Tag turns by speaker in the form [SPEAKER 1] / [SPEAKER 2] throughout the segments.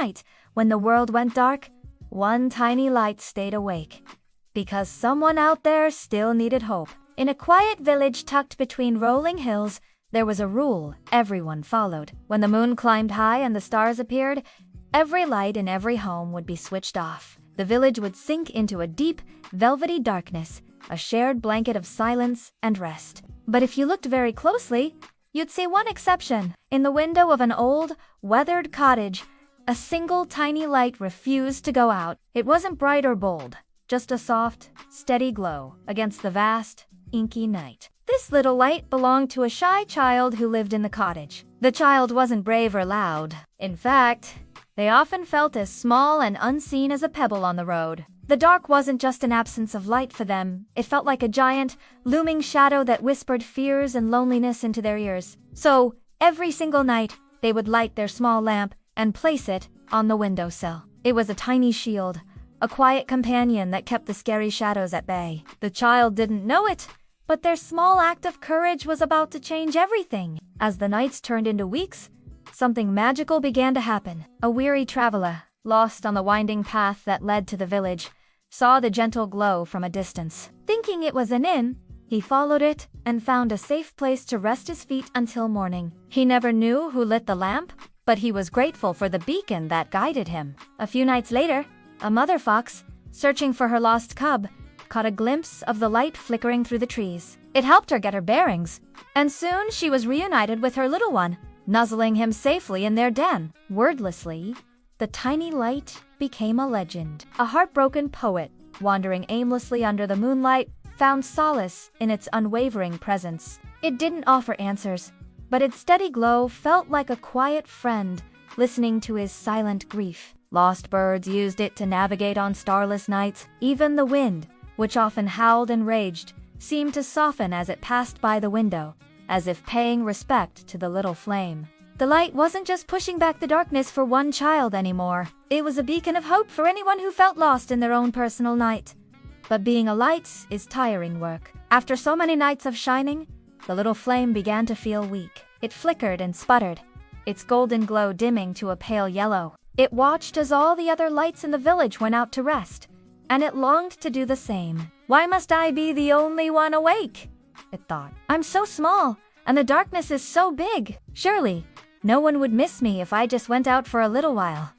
[SPEAKER 1] night, when the world went dark, one tiny light stayed awake. Because someone out there still needed hope. In a quiet village tucked between rolling hills, there was a rule everyone followed. When the moon climbed high and the stars appeared, every light in every home would be switched off. The village would sink into a deep, velvety darkness, a shared blanket of silence and rest. But if you looked very closely, you'd see one exception. In the window of an old, weathered cottage, a single tiny light refused to go out. It wasn't bright or bold, just a soft, steady glow against the vast, inky night. This little light belonged to a shy child who lived in the cottage. The child wasn't brave or loud. In fact, they often felt as small and unseen as a pebble on the road. The dark wasn't just an absence of light for them. It felt like a giant, looming shadow that whispered fears and loneliness into their ears. So, every single night, they would light their small lamp and place it on the windowsill. It was a tiny shield, a quiet companion that kept the scary shadows at bay. The child didn't know it, but their small act of courage was about to change everything. As the nights turned into weeks, something magical began to happen. A weary traveler, lost on the winding path that led to the village, saw the gentle glow from a distance. Thinking it was an inn, he followed it and found a safe place to rest his feet until morning. He never knew who lit the lamp, but he was grateful for the beacon that guided him. A few nights later, a mother fox, searching for her lost cub, caught a glimpse of the light flickering through the trees. It helped her get her bearings, and soon she was reunited with her little one, nuzzling him safely in their den. Wordlessly, the tiny light became a legend. A heartbroken poet, wandering aimlessly under the moonlight, found solace in its unwavering presence. It didn't offer answers, but its steady glow felt like a quiet friend listening to his silent grief. Lost birds used it to navigate on starless nights. Even the wind, which often howled and raged, seemed to soften as it passed by the window, as if paying respect to the little flame. The light wasn't just pushing back the darkness for one child anymore. It was a beacon of hope for anyone who felt lost in their own personal night. But being a light is tiring work. After so many nights of shining, the little flame began to feel weak. It flickered and sputtered, its golden glow dimming to a pale yellow. It watched as all the other lights in the village went out to rest, and it longed to do the same. Why must I be the only one awake? It thought. I'm so small, and the darkness is so big. Surely, no one would miss me if I just went out for a little while.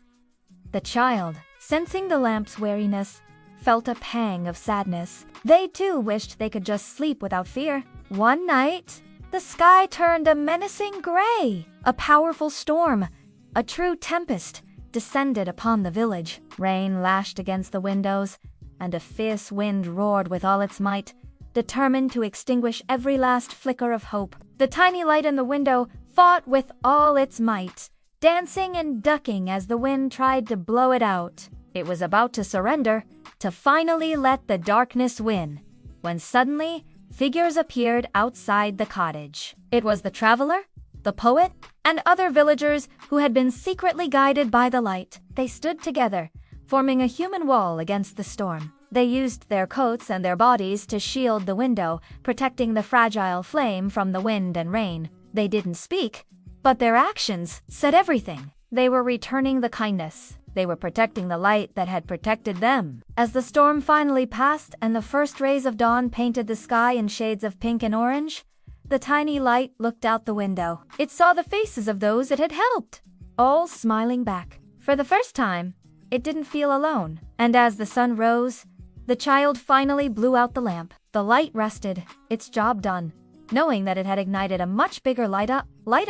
[SPEAKER 1] The child, sensing the lamp's wariness, felt a pang of sadness. They too wished they could just sleep without fear. One night, the sky turned a menacing gray. A powerful storm, a true tempest, descended upon the village. Rain lashed against the windows, and a fierce wind roared with all its might, determined to extinguish every last flicker of hope. The tiny light in the window fought with all its might, dancing and ducking as the wind tried to blow it out. It was about to surrender, to finally let the darkness win, when suddenly figures appeared outside the cottage. It was the traveler, the poet, and other villagers who had been secretly guided by the light. They stood together, forming a human wall against the storm. They used their coats and their bodies to shield the window, protecting the fragile flame from the wind and rain. They didn't speak, but their actions said everything. They were returning the kindness. They were protecting the light that had protected them. As the storm finally passed and the first rays of dawn painted the sky in shades of pink and orange, the tiny light looked out the window. It saw the faces of those it had helped, all smiling back. For the first time, it didn't feel alone. And as the sun rose, the child finally blew out the lamp. The light rested, its job done, knowing that it had ignited a much bigger light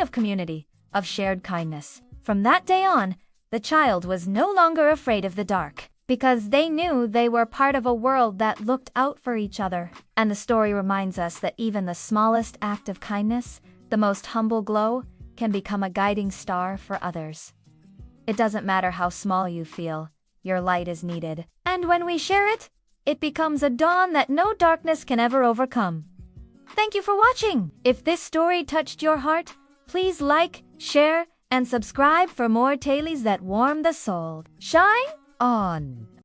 [SPEAKER 1] of community, of shared kindness. From that day on, the child was no longer afraid of the dark, because they knew they were part of a world that looked out for each other. And the story reminds us that even the smallest act of kindness, the most humble glow, can become a guiding star for others. It doesn't matter how small you feel, your light is needed. And when we share it, it becomes a dawn that no darkness can ever overcome. Thank you for watching! If this story touched your heart, please like, share, and subscribe for more tales that warm the soul. Shine on!